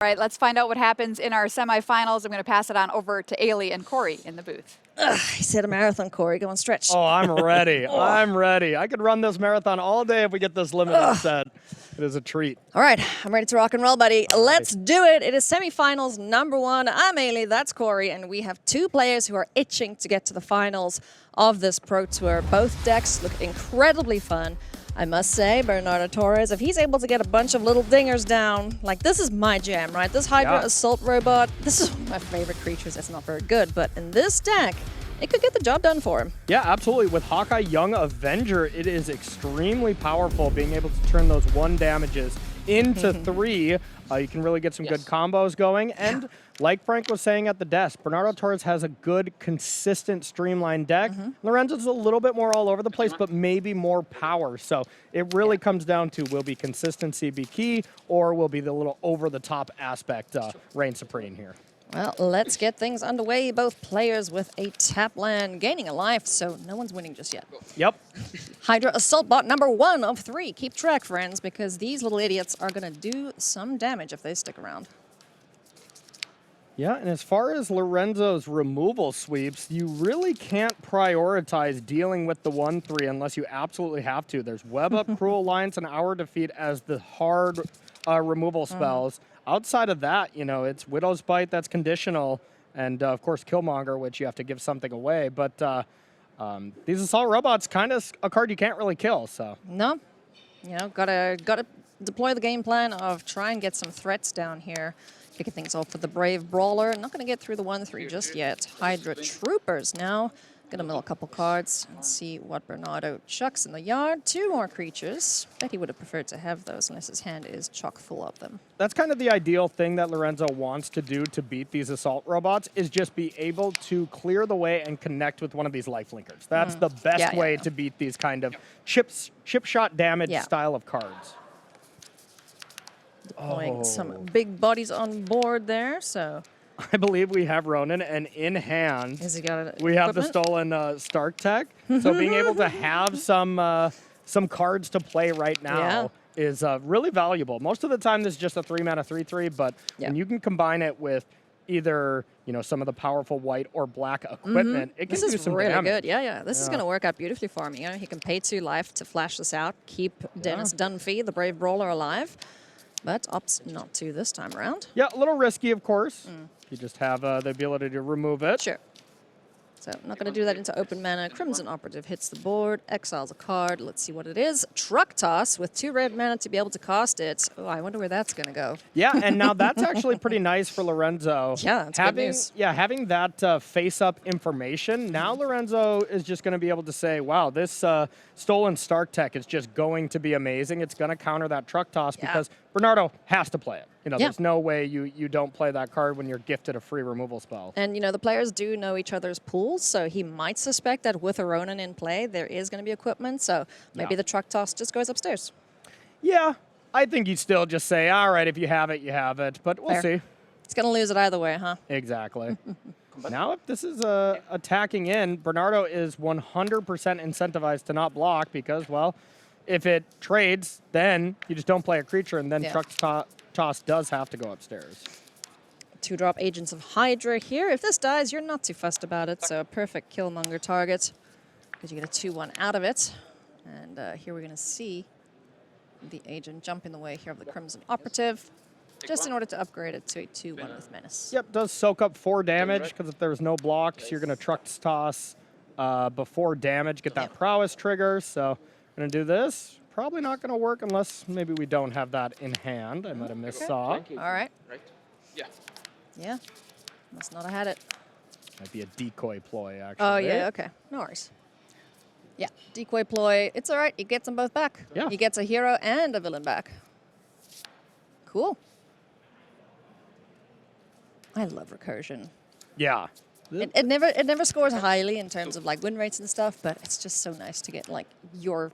All right, let's find out what happens in our semifinals. I'm going to pass it on over to Ailey and Corey in the booth. He said a marathon, Corey. Go on, stretch. Oh, I'm ready. I'm ready. I could run this marathon all day if we get this limited set. It is a treat. All right, I'm ready to rock and roll, buddy. Let's do it. It is semifinals #1. I'm Ailey, that's Corey, and we have two players who are itching to get to the finals of this Pro Tour. Both decks look incredibly fun. I must say, Bernardo Torres, if he's able to get a bunch of little dingers down, like this is my jam, right? This Hydra Assault Robot, this is one of my favorite creatures. It's not very good, but in this deck, it could get the job done for him. Yeah, absolutely. With Hawkeye Young Avenger, it is extremely powerful being able to turn those 1 damages into 3. You can really get some good combos going. And like Frank was saying at the desk, Bernardo Torres has a good, consistent, streamlined deck. Lorenzo's a little bit more all over the place, but maybe more power. So it really comes down to, will be consistency be key, or will be the little over-the-top aspect reign supreme here? Well, let's get things underway. Both players with a tap land gaining a life, so no one's winning just yet. Yep. Hydra Assault Bot #1 of 3. Keep track, friends, because these little idiots are going to do some damage if they stick around. Yeah, and as far as Lorenzo's removal sweeps, you really can't prioritize dealing with the 1/3 unless you absolutely have to. There's Web Up, Cruel Alliance, and Hour Defeat as the hard removal spells. Outside of that, you know, it's Widow's Bite that's conditional, and of course Killmonger, which you have to give something away. But these Assault Robots, kind of a card you can't really kill. So no, you know, gotta deploy the game plan of try and get some threats down here. Kicking things off with the Brave Brawler. Not going to get through the 1/3 just yet. Hydra Troopers now. Going to mill a couple cards and see what Bernardo chucks in the yard. 2 more creatures. Bet he would have preferred to have those unless his hand is chock full of them. that's kind of the ideal thing that Lorenzo wants to do to beat these Assault Robots, is just be able to clear the way and connect with one of these Lifelinkers. That's the best way to beat these kind of chip shot damage style of cards. Deploying some big bodies on board there, so... I believe we have Ronan, and in hand, Has he got we have the stolen Stark Tech. So being able to have some cards to play right now is really valuable. Most of the time, this is just a 3-mana 3/3, but when you can combine it with either some of the powerful white or black equipment, it can do some damage. This is really good. Yeah. This is going to work out beautifully for him. You know, he can pay 2 life to flash this out, keep Dennis Dunphy, the Brave Brawler, alive, but opts not to this time around. Yeah, a little risky, of course. You just have the ability to remove it. Sure. So I'm not going to do that into open mana. Crimson Operative hits the board, exiles a card. Let's see what it is. Truck Toss with 2 red mana to be able to cast it. Oh, I wonder where that's going to go. Yeah, and now that's actually pretty nice for Lorenzo. Yeah, that's good news. Yeah, having that face-up information, now Lorenzo is just going to be able to say, wow, this stolen Stark Tech is just going to be amazing. It's going to counter that Truck Toss because Bernardo has to play it. You know, there's no way you don't play that card when you're gifted a free removal spell. And, you know, the players do know each other's pools, so he might suspect that with a Ronin in play, there is going to be equipment, so maybe the Truck Toss just goes upstairs. Yeah, I think you'd still just say, all right, if you have it, you have it, but we'll see. It's going to lose it either way, huh? Exactly. Now, if this is attacking in, Bernardo is 100% incentivized to not block because, well, if it trades, then you just don't play a creature, and then Truck Toss does have to go upstairs. 2-drop Agents of Hydra here. If this dies, you're not too fussed about it, so perfect Killmonger target because you get a 2/1 out of it. And here we're going to see the Agent jump in the way here of the Crimson Operative, just in order to upgrade it to a 2/1 with Menace. Yep, does soak up 4 damage because if there's no blocks, you're going to Truck Toss before damage, get that prowess trigger. So I'm going to do this. Probably not going to work unless maybe we don't have that in hand. I might have missed saw. All right. Yeah. Must not have had it. Might be a decoy ploy, actually. Oh, yeah, okay. No worries. Yeah, decoy ploy. It's all right. He gets them both back. Yeah. He gets a hero and a villain back. Cool. I love recursion. Yeah. It never scores highly in terms of like win rates and stuff, but it's just so nice to get like your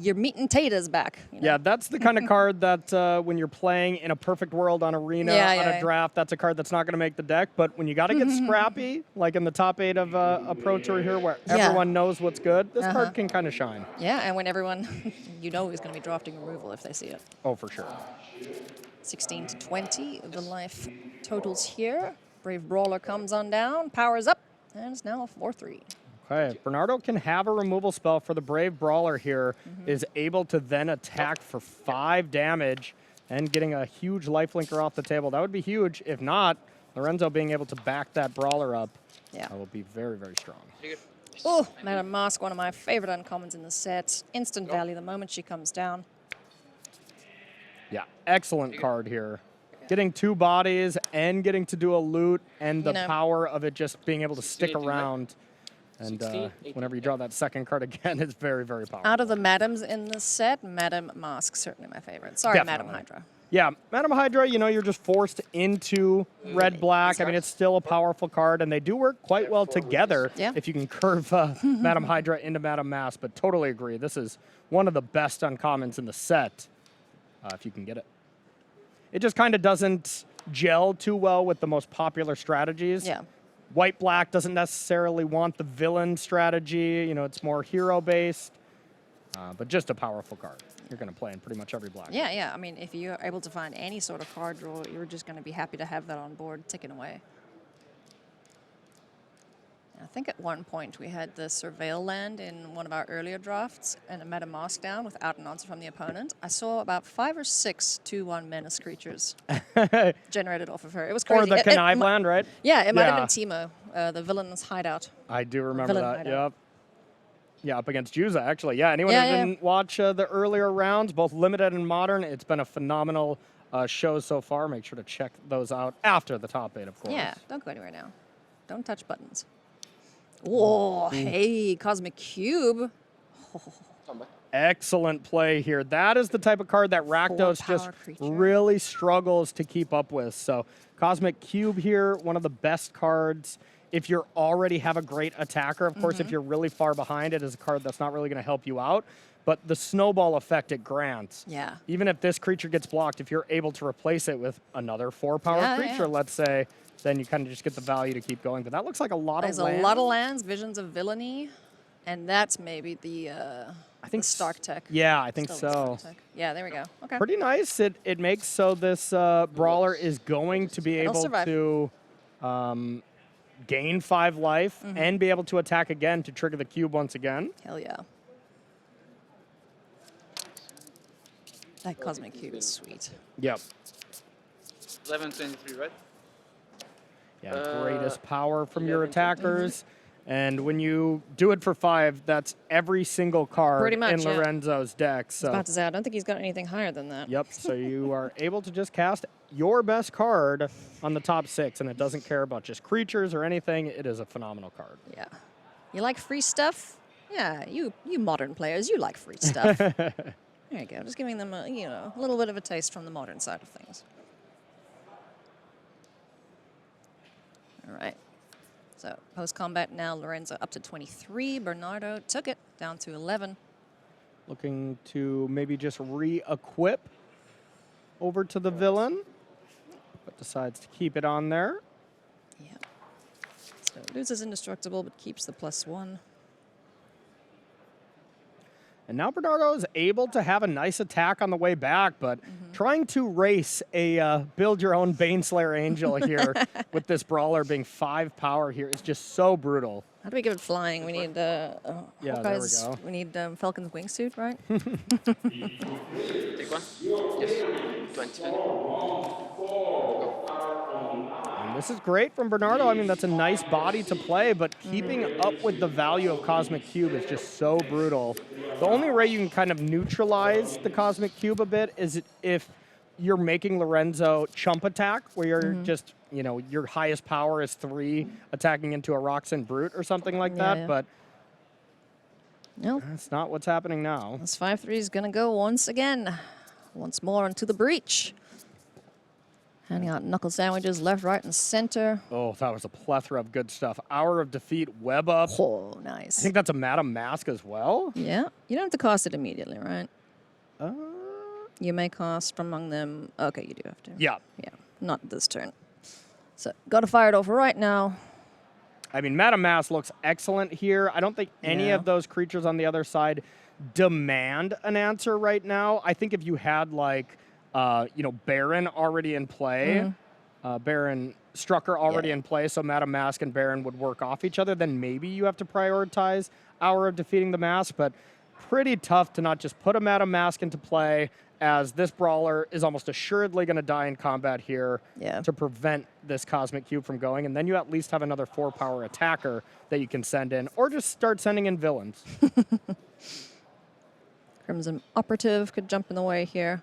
meat and taters back. You know? Yeah, that's the kind of card that when you're playing in a perfect world on Arena, on a draft, that's a card that's not going to make the deck. But when you got to get scrappy, like in the top 8 of a Pro Tour here where everyone knows what's good, this card can kind of shine. Yeah, and when everyone, you know who's going to be drafting removal if they see it. Oh, for sure. 16 to 20, the life totals here. Brave Brawler comes on down, powers up, and it's now a 4-3. Okay, Bernardo can have a removal spell for the Brave Brawler here, is able to then attack for 5 damage and getting a huge lifelinker off the table. That would be huge. If not, Lorenzo being able to back that Brawler up will be very, very strong. Oh, Madame Mask, one of my favorite uncommons in the set. Instant value the moment she comes down. Yeah, excellent card here. Getting 2 bodies and getting to do a loot and the power of it just being able to stick around. And whenever you draw that second card again, it's very, very powerful. Out of the Madams in the set, Madame Mask, certainly my favorite. Sorry, Definitely. Madame Hydra. Yeah, Madame Hydra, you know, you're just forced into red-black. I mean, it's still a powerful card, and they do work quite well together if you can curve Madame Hydra into Madame Mask, but totally agree. This is one of the best uncommons in the set, if you can get it. It just kind of doesn't gel too well with the most popular strategies. Yeah. White-black doesn't necessarily want the villain strategy. You know, it's more hero-based, but just a powerful card. You're going to play in pretty much every black. Yeah, yeah. I mean, if you're able to find any sort of card draw, you're just going to be happy to have that on board, ticking away. I think at one point we had the Surveil land in one of our earlier drafts and a Madame Mask down without an answer from the opponent. I saw about 5 or 6 2/1 menace creatures generated off of her. It was crazy. Or the Connive land, right? Yeah, it might have been Teemo, the villain's hideout. I do remember Villain that, hideout. yep. Yeah, up against Juza, actually. Yeah, anyone who didn't watch the earlier rounds, both limited and modern, it's been a phenomenal show so far. Make sure to check those out after the top 8, of course. Yeah, don't go anywhere now. Don't touch buttons. Whoa, hey, Cosmic Cube. Excellent play here. That is the type of card that Rakdos just really struggles to keep up with. So Cosmic Cube here, one of the best cards. If you already have a great attacker, of course, if you're really far behind, it is a card that's not really going to help you out. But the snowball effect it grants. Yeah. Even if this creature gets blocked, if you're able to replace it with another 4-power creature, let's say, then you kind of just get the value to keep going. But that looks like a lot of lands. There's a lot of lands, Visions of Villainy, and that's maybe the I think the Stark Tech. Yeah, I think Still so. the Stark Tech. Yeah, there we go. Okay. Pretty nice. It makes so this Brawler is going to be able to gain 5 life and be able to attack again to trigger the cube once again. Hell yeah. That Cosmic Cube is sweet. Yep. 11:23, right? Yeah, greatest power from your attackers. And when you do it for 5, that's every single card Pretty much, in Lorenzo's deck. I So was about to say, I don't think he's got anything higher than that. yep, so you are able to just cast your best card on the top 6, and it doesn't care about just creatures or anything. It is a phenomenal card. Yeah. You like free stuff? Yeah, you modern players, you like free stuff. There you go. Just giving them a, a little bit of a taste from the modern side of things. All right. So post-combat now, Lorenzo up to 23. Bernardo took it down to 11. Looking to maybe just re-equip over to the villain, but decides to keep it on there. Yeah. So loses indestructible, but keeps the +1. And now Bernardo is able to have a nice attack on the way back, but trying to race a build-your-own Baneslayer Angel here with this Brawler being 5 power here is just so brutal. How do we give it flying? We need Hawkeye's, there we go. We need Falcon's wingsuit, right? Take one. Yes. 20. And this is great from Bernardo. I mean, that's a nice body to play, but keeping up with the value of Cosmic Cube is just so brutal. The only way you can kind of neutralize the Cosmic Cube a bit is if you're making Lorenzo chump attack, where you're just, your highest power is 3 attacking into a Roxanne Brute or something like that, but Nope. that's not what's happening now. This 5-3 is going to go once again. Once more into the breach. Handing out knuckle sandwiches left, right, and center. Oh, that was a plethora of good stuff. Hour of Defeat, Web Up. Oh, nice. I think that's a Madame Mask as well. Yeah. You don't have to cast it immediately, right? You may cast from among them. Okay, you do have to. Yeah. Yeah. Not this turn. So, got to fire it over right now. I mean, Madame Mask looks excellent here. I don't think any of those creatures on the other side demand an answer right now. I think if you had, like, you know, Baron already in play, Baron Strucker already in play, so Madam Mask and Baron would work off each other, then maybe you have to prioritize Hour of Defeating the Mask, but pretty tough to not just put a Madam Mask into play, as this brawler is almost assuredly going to die in combat here to prevent this Cosmic Cube from going, and then you at least have another 4-power attacker that you can send in, or just start sending in villains. Crimson Operative could jump in the way here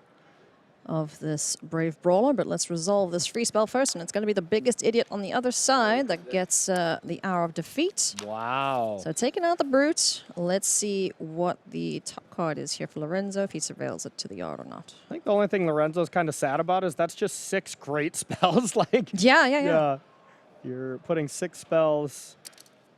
of this Brave Brawler, but let's resolve this free spell first, and it's going to be the biggest idiot on the other side that gets the Hour of Defeat. Wow. So taking out the Brute, let's see what the top card is here for Lorenzo, if he surveils it to the yard or not. I think the only thing Lorenzo's kind of sad about is that's just 6 great spells. Like, Yeah. You're putting 6 spells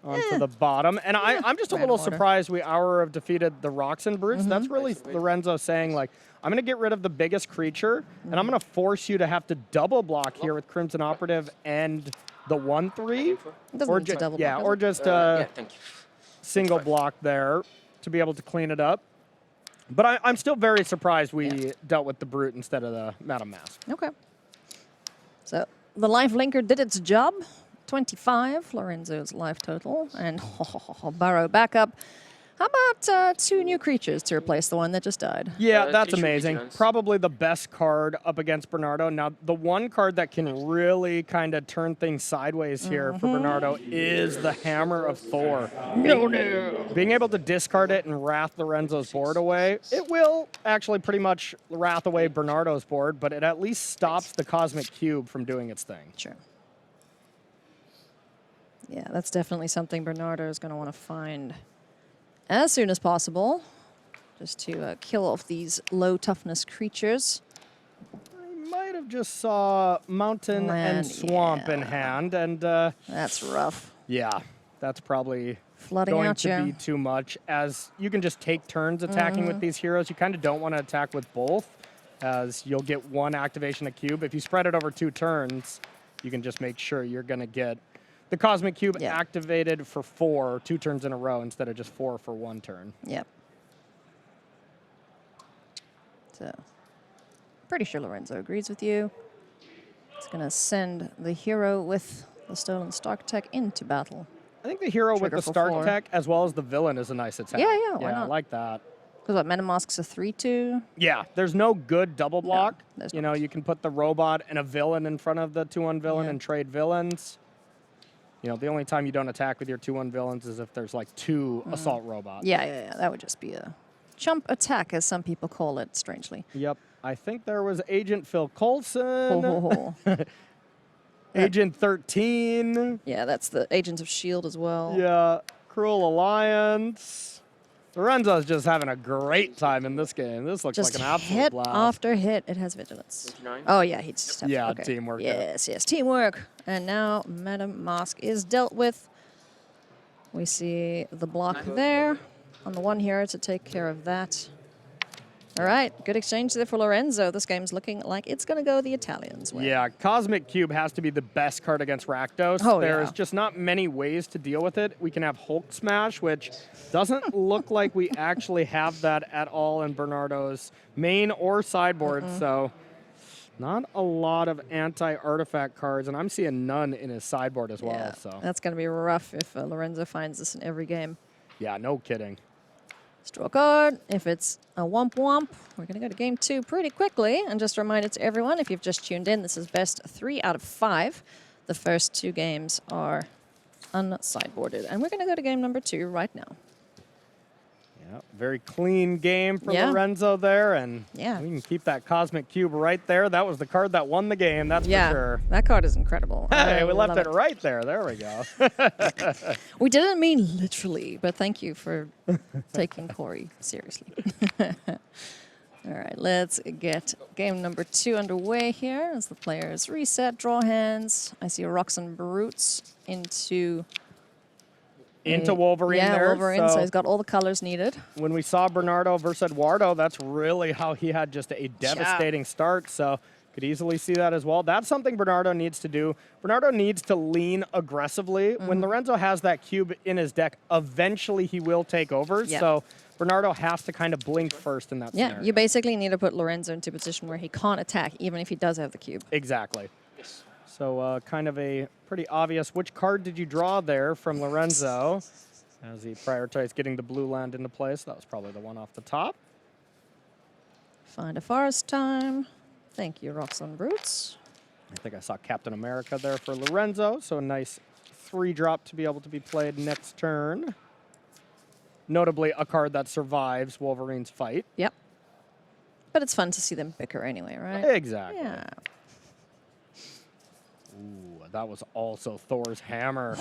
onto the bottom. And I'm just a little surprised we Hour of Defeated the Roxanne Brutes. That's really Lorenzo saying, like, I'm going to get rid of the biggest creature, and I'm going to force you to have to double block here with Crimson Operative and the 1/3. It doesn't need to double block, or does just Yeah, thank you. single block there to be able to clean it up. But I'm still very surprised we dealt with the Brute instead of the Madam Mask. Okay. So the life linker did its job. 25, Lorenzo's life total. And Burrow back up. How about 2 new creatures to replace the one that just died? Yeah, that's Tissue amazing. Vigilance. Probably the best card up against Bernardo. Now, the one card that can really kind of turn things sideways here for Bernardo is the Hammer of Thor. Being able to discard it and Wrath Lorenzo's board away, it will actually pretty much Wrath away Bernardo's board, but it at least stops the Cosmic Cube from doing its thing. Sure. Yeah, that's definitely something Bernardo is going to want to find as soon as possible, just to kill off these low toughness creatures. I might have just saw Mountain and Swamp in hand, and That's rough. yeah, that's probably Flooding going out to you. be too much, as you can just take turns attacking with these heroes. You kind of don't want to attack with both, as you'll get one activation a cube. If you spread it over 2 turns, you can just make sure you're going to get the Cosmic Cube activated for 4, 2 turns in a row, instead of just 4 for 1 turn. Yep. So, pretty sure Lorenzo agrees with you. It's going to send the hero with the Stolen Stark Tech into battle. I think the hero Trigger with the for Stark 4. Tech, as well as the villain, is a nice attack. Yeah, why I not? like that. Because what, Metamask's a 3/2? Yeah, there's no good double block. there's You not. know, you can put the robot and a villain in front of the 2/1 villain and trade villains. You know, the only time you don't attack with your 2/1 villains is if there's like 2 assault robots. Yeah. That would just be a chump attack, as some people call it, strangely. Yep. I think there was Agent Phil Coulson. Ho. Agent 13. Yeah, that's the Agents of S.H.I.E.L.D. as well. Yeah. Cruel Alliance. Lorenzo's just having a great time in this game. This looks Just like an absolute hit blast. after hit, it has vigilance. 29. Oh, yeah, he just have Yeah, okay. teamwork. Yes, teamwork. And now Madam Mask is dealt with. We see the block there on the one here to take care of that. All right, good exchange there for Lorenzo. This game's looking like it's going to go the Italians' way. Yeah, Cosmic Cube has to be the best card against Rakdos. Oh, There's yeah. just not many ways to deal with it. We can have Hulk Smash, which doesn't look like we actually have that at all in Bernardo's main or sideboard, so not a lot of anti-artifact cards, and I'm seeing none in his sideboard as well. Yeah, So that's going to be rough if Lorenzo finds this in every game. yeah, no kidding. Let's draw a card. If it's a womp womp, we're going to go to game 2 pretty quickly. And just a reminder to everyone, if you've just tuned in, this is best 3 out of 5. The first 2 games are unsideboarded. And we're going to go to game number 2 right now. Yeah, very clean game for Yeah. Lorenzo there, and Yeah. we can keep that Cosmic Cube right there. That was the card that won the game, that's for sure. That card is incredible. Hey, I we left love it right there. There we go. We didn't mean literally, but thank you for taking Corey seriously. All right, let's get game number 2 underway here as the players reset, draw hands. I see Roxanne Brutes into Wolverine there. Wolverine, so he's got all the colors needed. When we saw Bernardo versus Eduardo, that's really how he had just a devastating start. So could easily see that as well. That's something Bernardo needs to do. Bernardo needs to lean aggressively. When Lorenzo has that cube in his deck, eventually he will take over. Yeah. So Bernardo has to kind of blink first in that Yeah, scenario. you basically need to put Lorenzo into a position where he can't attack, even if he does have the cube. Exactly. Yes. So kind of a pretty obvious. Which card did you draw there from Lorenzo? As he prioritized getting the blue land into place. That was probably the one off the top. Find a forest time. Thank you, Rocks on Brutes. I think I saw Captain America there for Lorenzo. So a nice 3-drop to be able to be played next turn. Notably, a card that survives Wolverine's fight. Yep. But it's fun to see them bicker anyway, right? Exactly. Yeah. Ooh, that was also Thor's hammer.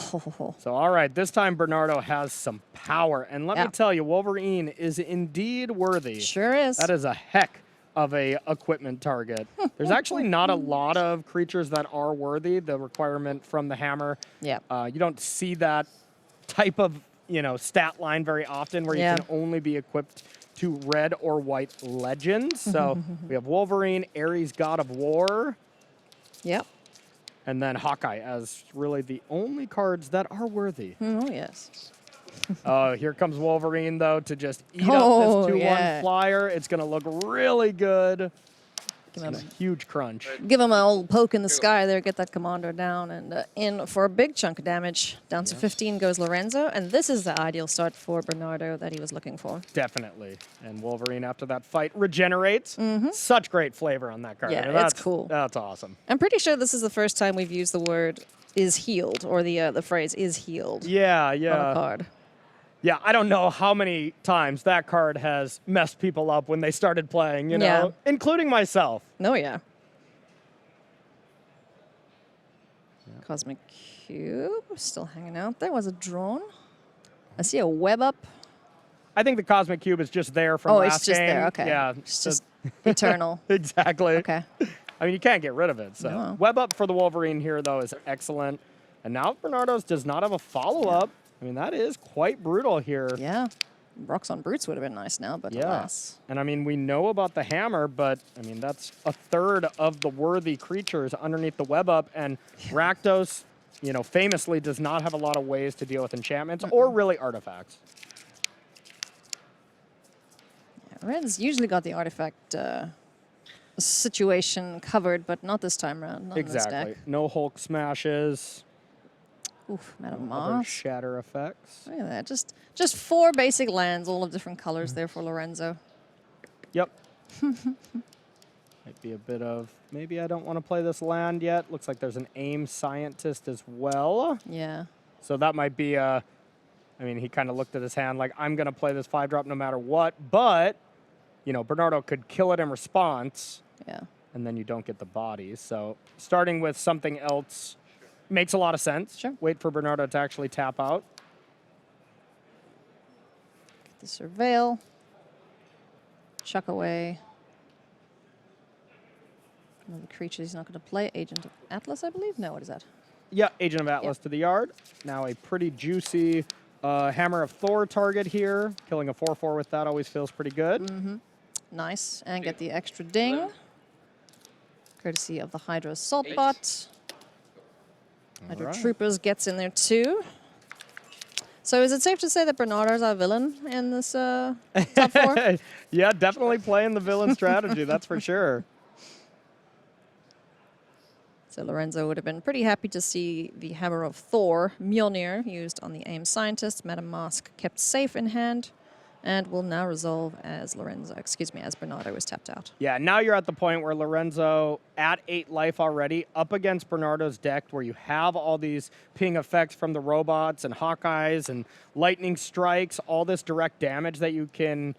So, all right, this time Bernardo has some power. And let me tell you, Wolverine is indeed worthy. Sure is. That is a heck of a equipment target. There's actually not a lot of creatures that are worthy, the requirement from the hammer. Yeah. You don't see that type of, stat line very often where you can only be equipped to red or white legends. So we have Wolverine, Ares, God of War. Yep. And then Hawkeye as really the only cards that are worthy. Oh, yes. Here comes Wolverine, though, to just eat up Oh, this 2-1 yeah. flyer. It's going to look really good. Give And him, a huge crunch. give him an old poke in the sky there, get that commander down, and in for a big chunk of damage. Down to 15 goes Lorenzo, and this is the ideal start for Bernardo that he was looking for. Definitely. And Wolverine, after that fight, regenerates. Such great flavor on that card. Yeah, I mean, it's that's cool. That's awesome. I'm pretty sure this is the first time we've used the word "is healed" or the phrase "is healed" Yeah, on a yeah. card. Yeah, I don't know how many times that card has messed people up when they started playing, Yeah. including myself. No, yeah. Cosmic Cube still hanging out there. Was it drawn? I see a web up. I think the Cosmic Cube is just there from Oh, last it's just game. there. Okay. Yeah. It's just eternal. Exactly. Okay. I mean, you can't get rid of it. So No. web up for the Wolverine here, though, is excellent. And now Bernardo's does not have a follow-up. I mean, that is quite brutal here. Yeah. Rocks on Brutes would have been nice now, but alas. And I mean, we know about the hammer, but I mean, that's a third of the worthy creatures underneath the web up. And Rakdos, famously does not have a lot of ways to deal with enchantments or really artifacts. Yeah, Red's usually got the artifact situation covered, but not this time around. Not in this Exactly. deck. No Hulk smashes. Oof, Madam Other Moss. shatter effects. Look at that. Just 4 basic lands, all of different colors there for Lorenzo. Yep. Might be a bit of, maybe I don't want to play this land yet. Looks like there's an AIM scientist as well. Yeah. So that might be I mean, he kind of looked at his hand like, I'm going to play this 5-drop no matter what. But, Bernardo could kill it in response. Yeah. And then you don't get the bodies. So starting with something else makes a lot of sense. Sure. Wait for Bernardo to actually tap out. Get the Surveil. Chuck away. Another creature he's not going to play. Agent of Atlas, I believe? No, what is that? Yeah, Agent of Atlas to the yard. Now a pretty juicy Hammer of Thor target here. Killing a 4/4 with that always feels pretty good. Nice. And get the extra ding. Courtesy of the Hydro Assault Bot. Hydro right. Troopers gets in there too. So is it safe to say that Bernardo's our villain in this top 4? Yeah, definitely playing the villain strategy, that's for sure. So Lorenzo would have been pretty happy to see the Hammer of Thor, Mjolnir, used on the AIM Scientist. Madam Mask kept safe in hand, and will now resolve as as Bernardo is tapped out. Yeah, now you're at the point where Lorenzo, at 8 life already, up against Bernardo's deck, where you have all these ping effects from the robots and Hawkeyes and lightning strikes, all this direct damage that you can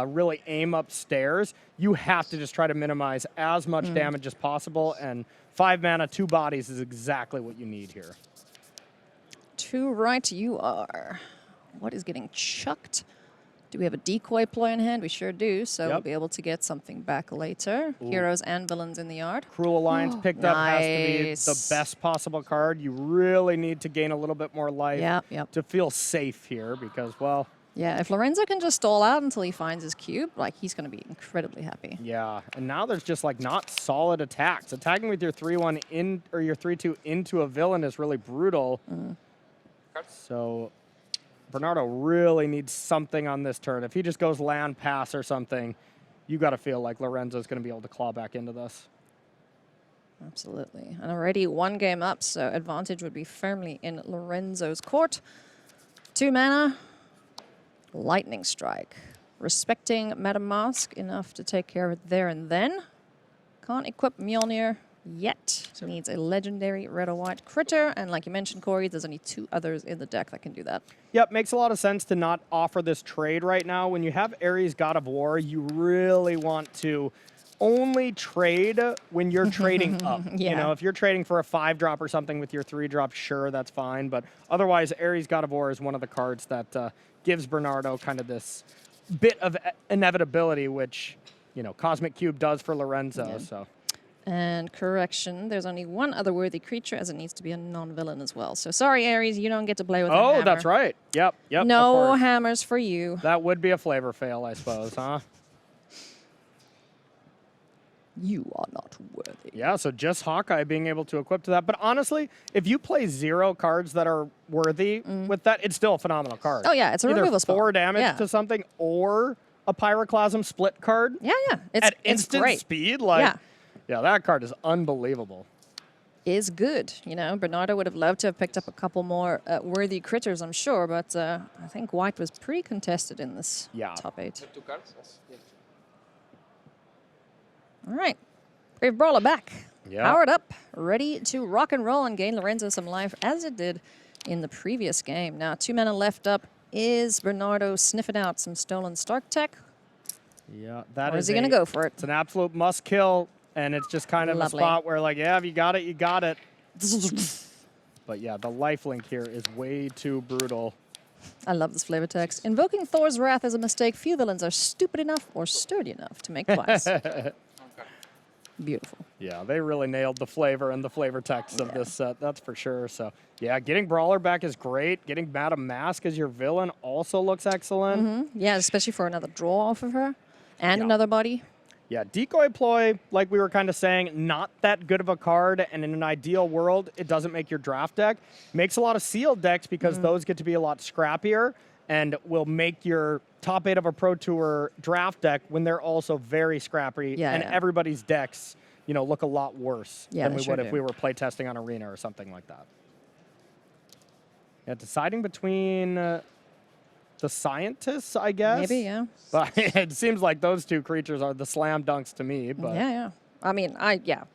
really aim upstairs. You have to just try to minimize as much damage as possible, and 5 mana, 2 bodies is exactly what you need here. 2 right you are. What is getting chucked? Do we have a decoy ploy in hand? We sure do, so we'll be able to get something back later. Heroes and villains in the yard. Cruel Alliance picked up has to be Nice. the best possible card. You really need to gain a little bit more life Yep. to feel safe here because, well, Yeah, if Lorenzo can just stall out until he finds his cube, he's going to be incredibly happy. yeah. And now there's just not solid attacks. Attacking with your 3/1 in or your 3/2 into a villain is really brutal. So Bernardo really needs something on this turn. If he just goes land pass or something, you got to feel like Lorenzo's going to be able to claw back into this. Absolutely. And already 1 game up, so advantage would be firmly in Lorenzo's court. 2 mana, Lightning Strike. Respecting MetaMask enough to take care of it there and then. Can't equip Mjolnir yet. Needs a legendary red or white critter. And like you mentioned, Corey, there's only 2 others in the deck that can do that. Yep, makes a lot of sense to not offer this trade right now. When you have Ares God of War, you really want to only trade when you're trading up. Yeah. You know, if you're trading for a 5-drop or something with your 3-drop, sure, that's fine. But otherwise, Ares God of War is one of the cards that gives Bernardo kind of this bit of inevitability, which, you know, Cosmic Cube does for Lorenzo. Yeah. So. And correction, there's only 1 other worthy creature, as it needs to be a non-villain as well. So sorry, Ares, you don't get to play with that hammer. Oh, that's right. Yep. Of No course. hammers for you. That would be a flavor fail, I suppose, huh? You are not worthy. Yeah, so just Hawkeye being able to equip to that. But honestly, if you play 0 cards that are worthy with that, it's still a phenomenal card. Oh, yeah, it's a Either removal spell. 4 damage Yeah. to something or a Pyroclasm split card Yeah. It's at instant great. speed. Like, Yeah. yeah, that card is unbelievable. Is good. You know, Bernardo would have loved to have picked up a couple more worthy critters, I'm sure, but I think white was pretty contested in this top 8. 2 cards? Yes. Yeah. All right. Brave Brawler back. Yeah. Powered up, ready to rock and roll and gain Lorenzo some life, as it did in the previous game. Now, 2 mana left up. Is Bernardo sniffing out some stolen Stark tech? Yeah, that Or is he going to go for it? It's an absolute must kill, and it's just kind of Lovely. a spot where, like, yeah, if you got it, you got it. But yeah, the lifelink here is way too brutal. I love this flavor text. Invoking Thor's Wrath is a mistake few villains are stupid enough or sturdy enough to make twice. Beautiful. Yeah, they really nailed the flavor and the flavor text of this set, that's for sure. So, yeah, getting Brawler back is great. Getting Madame Mask as your villain also looks excellent. Yeah, especially for another draw off of her and Yeah. another body. Yeah, Decoy Ploy, like we were kind of saying, not that good of a card, and in an ideal world, it doesn't make your draft deck. Makes a lot of sealed decks because those get to be a lot scrappier and will make your top 8 of a Pro Tour draft deck when they're also very scrappy, Yeah, and yeah. everybody's decks, you know, look a lot worse Yeah, than they we sure would if do. we were playtesting on Arena or something like that. Yeah, deciding between the scientists, I guess. Maybe, yeah. But it seems like those 2 creatures are the slam dunks to me. But Yeah. I mean,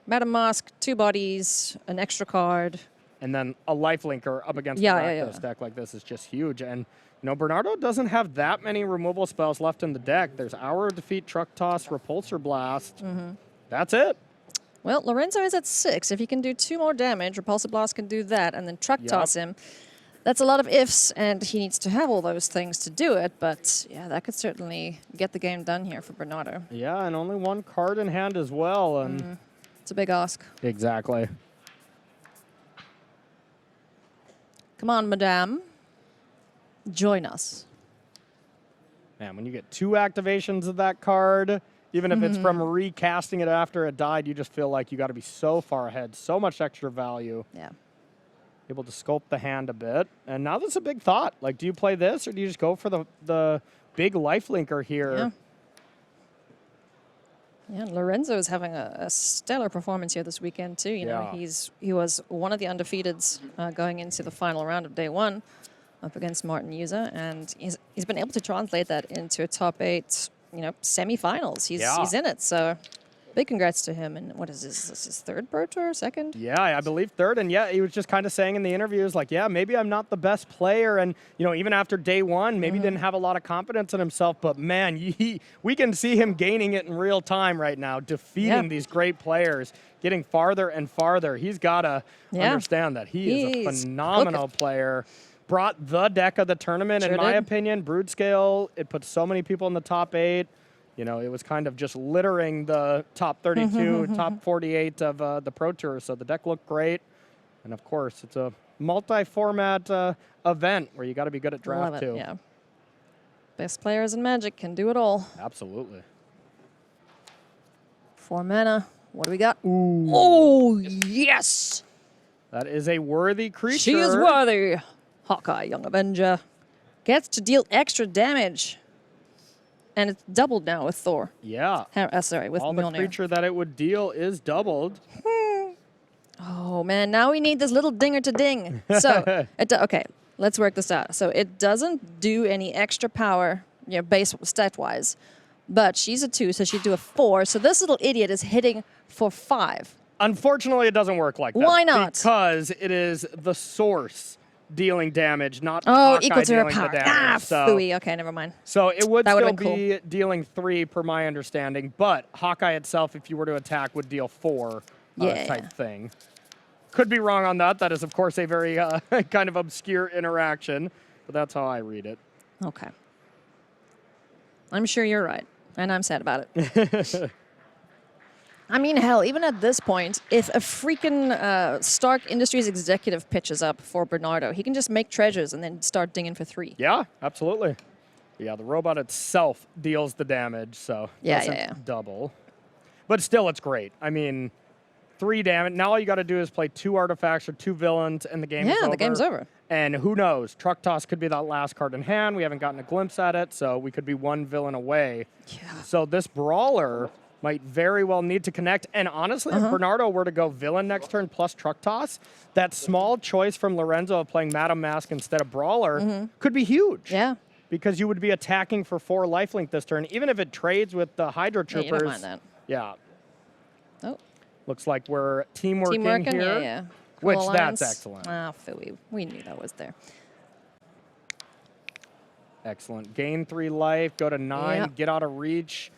Madame Mask, 2 bodies, an extra card. And then a lifelinker up against Yeah, the yeah, Rakdos yeah. deck like this is just huge. And, you know, Bernardo doesn't have that many removal spells left in the deck. There's Hour of Defeat, Truck Toss, Repulsor Blast. That's it. Well, Lorenzo is at 6. If he can do 2 more damage, Repulsive Blast can do that, and then Truck Yep. Toss him. That's a lot of ifs, and he needs to have all those things to do it, but yeah, that could certainly get the game done here for Bernardo. Yeah, and only 1 card in hand as well. And It's a big ask. Exactly. Come on, Madame. Join us. Man, when you get 2 activations of that card, even if it's from recasting it after it died, you just feel like you got to be so far ahead, so much extra value. Yeah. Able to sculpt the hand a bit. And now that's a big thought. Like, do you play this or do you just go for the big lifelinker here? Yeah. Yeah, Lorenzo is having a stellar performance here this weekend too. You know, Yeah. he was one of the undefeateds going into the final round of day 1 up against Martin User, and he's been able to translate that into a top 8, you know, semifinals. He's in it, so big congrats to him. And what is this? Is this his 3rd Pro Tour, 2nd? Yeah, I believe 3rd. And yeah, he was just kind of saying in the interviews, like, yeah, maybe I'm not the best player. And, you know, even after day 1, maybe didn't have a lot of confidence in himself. But man, we can see him gaining it in real time right now, defeating these great players, getting farther and farther. He's got to understand that he is a phenomenal player. Brought the deck of the tournament, Sure in my did. opinion. Brood Scale, it put so many people in the top 8. You know, it was kind of just littering the top 32, top 48 of the Pro Tour. So the deck looked great. And of course, it's a multi-format event where you got to be good at draft Love it, too. yeah. Best players in Magic can do it all. Absolutely. 4 mana. What do we got? Ooh. Oh, yes! That is a worthy creature. She is worthy. Hawkeye, Young Avenger. gets to deal extra damage. And it's doubled now with Thor. Yeah. Sorry, with All the Mjolnir. creature that it would deal is doubled. Oh, man, now we need this little dinger to ding. So, okay, let's work this out. So it doesn't do any extra power, base stat-wise. But she's a 2, so she'd do a 4. So this little idiot is hitting for 5. Unfortunately, it doesn't work like that. Why not? Because it is the source dealing damage, not Oh, Hawkeye equal to her dealing power. the damage. Phooey. Okay, never mind. So it would That still would've been be dealing 3 per my understanding, but Hawkeye itself, if you were to attack, would deal 4 type thing. Could be wrong on that. That is, of course, a very kind of obscure interaction, but that's how I read it. Okay. I'm sure you're right, and I'm sad about it. I mean, hell, even at this point, if a freaking Stark Industries executive pitches up for Bernardo, he can just make treasures and then start dinging for 3. Yeah, absolutely. Yeah, the robot itself deals the damage, so doesn't double. But still, it's great. I mean, 3 damage. Now all you got to do is play 2 artifacts or 2 villains, and the game is over. Yeah, the game's over. And who knows? Truck Toss could be that last card in hand. We haven't gotten a glimpse at it, so we could be 1 villain away. Yeah. So this Brawler might very well need to connect. And honestly, if Bernardo were to go villain next turn plus Truck Toss, that small choice from Lorenzo of playing Madam Mask instead of Brawler could be huge. Yeah. Because you would be attacking for 4 lifelink this turn, even if it trades with the Hydro Troopers. Yeah, you don't mind that. Yeah. Oh. Looks like we're teamworking here. Yeah. Which, Cool that's alliance. excellent. Ah, phooey. We knew that was there. Excellent. Gain 3 life, go to 9, Yep. get out of reach.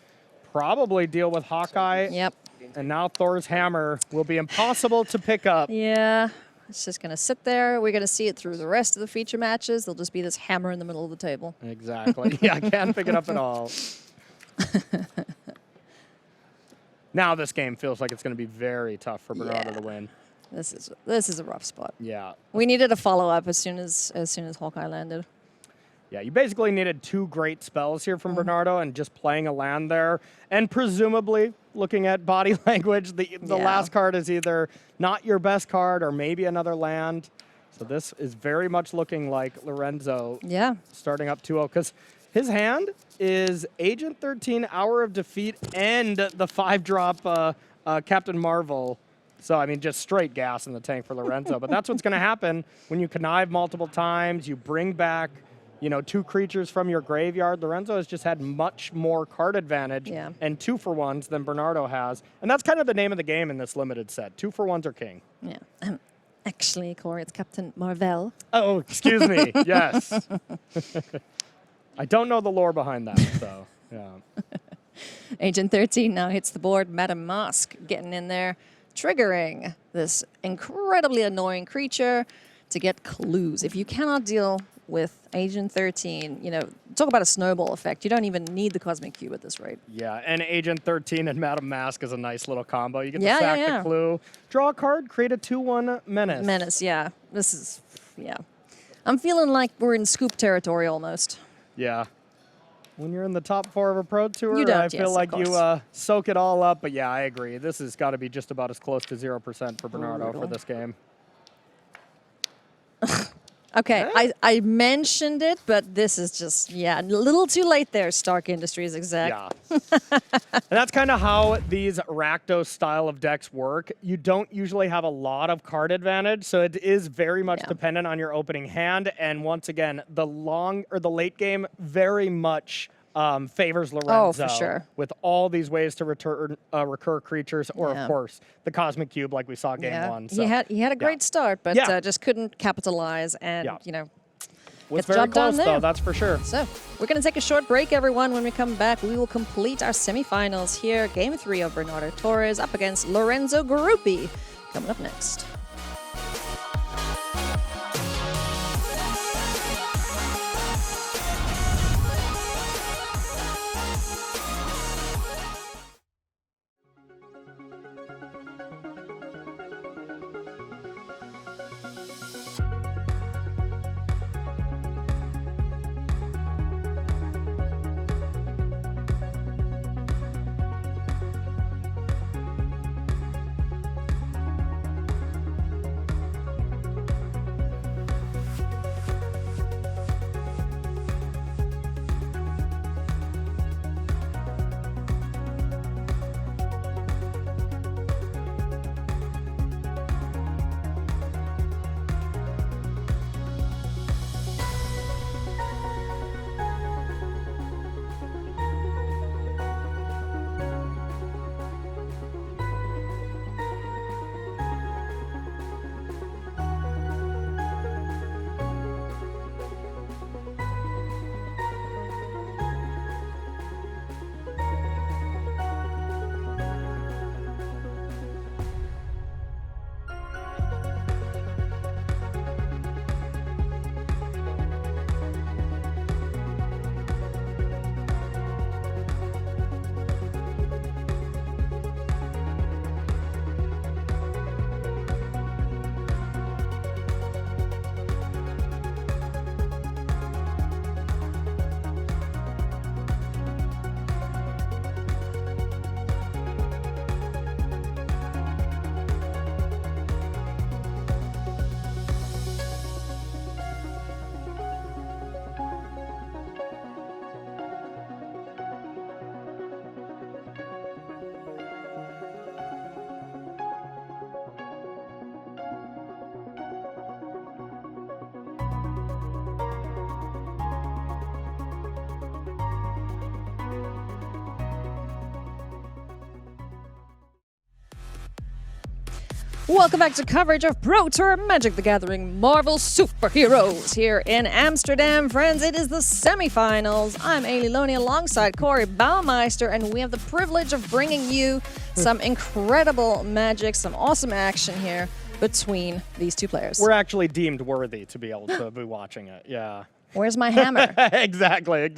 Probably deal with Hawkeye. Yep. And now Thor's hammer will be impossible to pick up. Yeah. It's just going to sit there. We're going to see it through the rest of the feature matches. There'll just be this hammer in the middle of the table. Exactly. Yeah, I can't pick it up at all. Now this game feels like it's going to be very tough for Bernardo to win. This is a rough spot. Yeah. We needed a follow-up as soon as Hawkeye landed. Yeah, you basically needed 2 great spells here from Bernardo and just playing a land there. And presumably, looking at body language, the last card is either not your best card or maybe another land. So this is very much looking like Lorenzo starting up 2-0. Because his hand is Agent 13, Hour of Defeat, and the 5-drop Captain Marvel. So, I mean, just straight gas in the tank for Lorenzo. But that's what's going to happen when you connive multiple times, you bring back 2 creatures from your graveyard. Lorenzo has just had much more card advantage and 2-for-1s than Bernardo has. And that's kind of the name of the game in this limited set. 2-for-1s are king. Yeah. Actually, Corey, it's Captain Marvel. Oh, excuse me. Yes. I don't know the lore behind that, so, yeah. Agent 13 now hits the board. Madam Mask getting in there, triggering this incredibly annoying creature to get clues. If you cannot deal with Agent 13, talk about a snowball effect. You don't even need the Cosmic Cube at this rate. Yeah, and Agent 13 and Madam Mask is a nice little combo. You get to sack the clue, draw a card, create a 2-1 menace. Menace, yeah. This is, I'm feeling like we're in scoop territory almost. Yeah. When you're in the top 4 of a Pro Tour, You don't, I feel yes, like of you soak it all up. But yeah, I agree. This has got to be just about as close to 0% for Bernardo for this game. Okay, I mentioned it, but this is just, a little too late there, Stark Industries exec. Yeah. And that's kind of how these Rakdos style of decks work. You don't usually have a lot of card advantage, so it is very much dependent on your opening hand. And once again, the late game very much favors Lorenzo. Oh, for sure. With all these ways to recur creatures, or of course the Cosmic Cube, like we saw game 1. So, he had a great start, but just couldn't capitalize, and was get the very job done close there. though, that's for sure. So we're going to take a short break, everyone. When we come back, we will complete our semifinals here. Game 3 of Bernardo Torres up against Lorenzo Gruppi. Coming up next. Welcome back to coverage of Pro Tour Magic the Gathering Marvel Superheroes here in Amsterdam. Friends, it is the semifinals. I'm Ailey Loney alongside Corey Baumeister, and we have the privilege of bringing you some incredible magic, some awesome action here between these two players. We're actually deemed worthy to be able to be watching it. Yeah. Where's my hammer? exactly. It's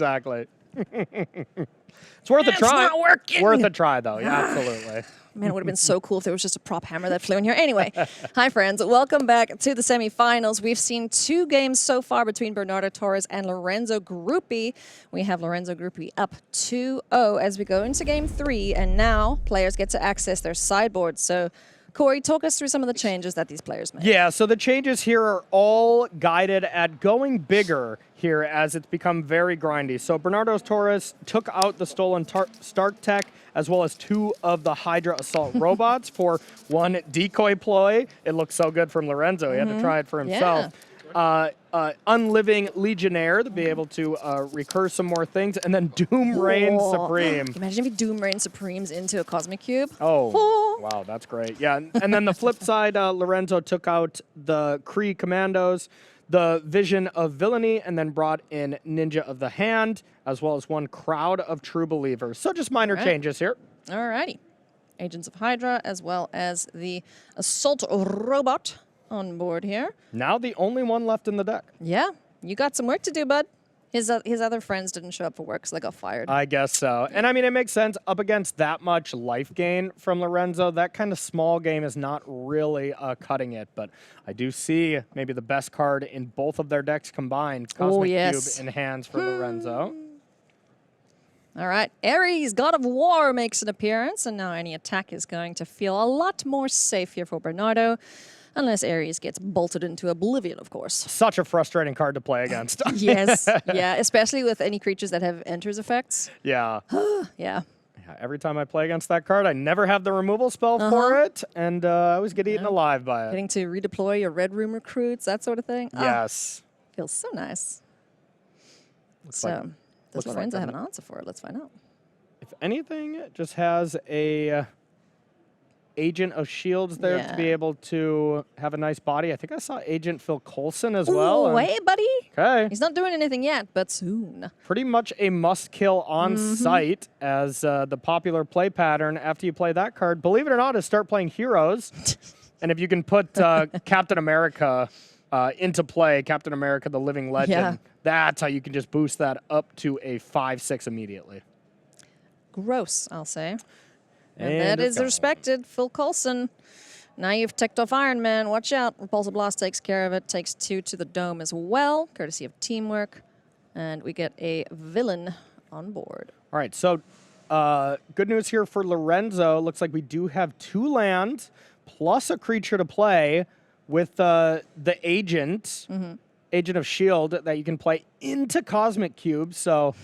worth a It's try. not working. Worth a try, though. Yeah, absolutely. Man, it would have been so cool if there was just a prop hammer that flew in here. Anyway, hi friends, welcome back to the semifinals. We've seen 2 games so far between Bernardo Torres and Lorenzo Gruppi. We have Lorenzo Gruppi up 2-0 as we go into game 3, and now players get to access their sideboard. So, Corey, talk us through some of the changes that these players made. Yeah, so the changes here are all guided at going bigger here as it's become very grindy. So Bernardo Torres took out the stolen start tech as well as 2 of the Hydra Assault robots for 1 decoy ploy. It looks so good from Lorenzo. He had to try it for himself. Unliving Legionnaire to be able to recur some more things, and then Doom Reign Supreme. Imagine if you Doom Reign Supremes into a Cosmic Cube. Oh, wow, that's great. Yeah, and then the flip side, Lorenzo took out the Kree Commandos, the Vision of Villainy, and then brought in Ninja of the Hand, as well as 1 Crowd of True Believers. So just minor changes here. Alrighty. Agents of Hydra, as well as the Assault Robot on board here. Now the only one left in the deck. Yeah, you got some work to do, bud. His other friends didn't show up for work, so they got fired. I guess so. And I mean, it makes sense. Up against that much life gain from Lorenzo, that kind of small game is not really cutting it. But I do see maybe the best card in both of their decks combined. Cosmic Cube in hands for Lorenzo. All right, Ares, God of War, makes an appearance, and now any attack is going to feel a lot more safe here for Bernardo. Unless Ares gets bolted into oblivion, of course. Such a frustrating card to play against. Yes, yeah, especially with any creatures that have enters effects. Yeah. Yeah. Every time I play against that card, I never have the removal spell for it, and I always get eaten alive by it. Getting to redeploy your Red Room recruits, that sort of thing. Yes. Feels so nice. Looks like does Lorenzo have an answer for it? Let's find out. if anything, it just has a Agent of Shields there to be able to have a nice body. I think I saw Agent Phil Coulson as well. Oh, hey, buddy. Okay. He's not doing anything yet, but soon. Pretty much a must-kill on sight as the popular play pattern after you play that card, believe it or not, is start playing heroes. And if you can put Captain America into play, Captain America the Living Legend, that's how you can just boost that up to a 5/6 immediately. Gross, I'll say. And that it's is gone. respected. Phil Coulson. Now you've ticked off Iron Man. Watch out. Repulsor Blast takes care of it. Takes 2 to the dome as well, courtesy of teamwork. And we get a villain on board. All right, so good news here for Lorenzo. Looks like we do have 2 lands plus a creature to play with the Agent, Agent of Shield, that you can play into Cosmic Cube. So,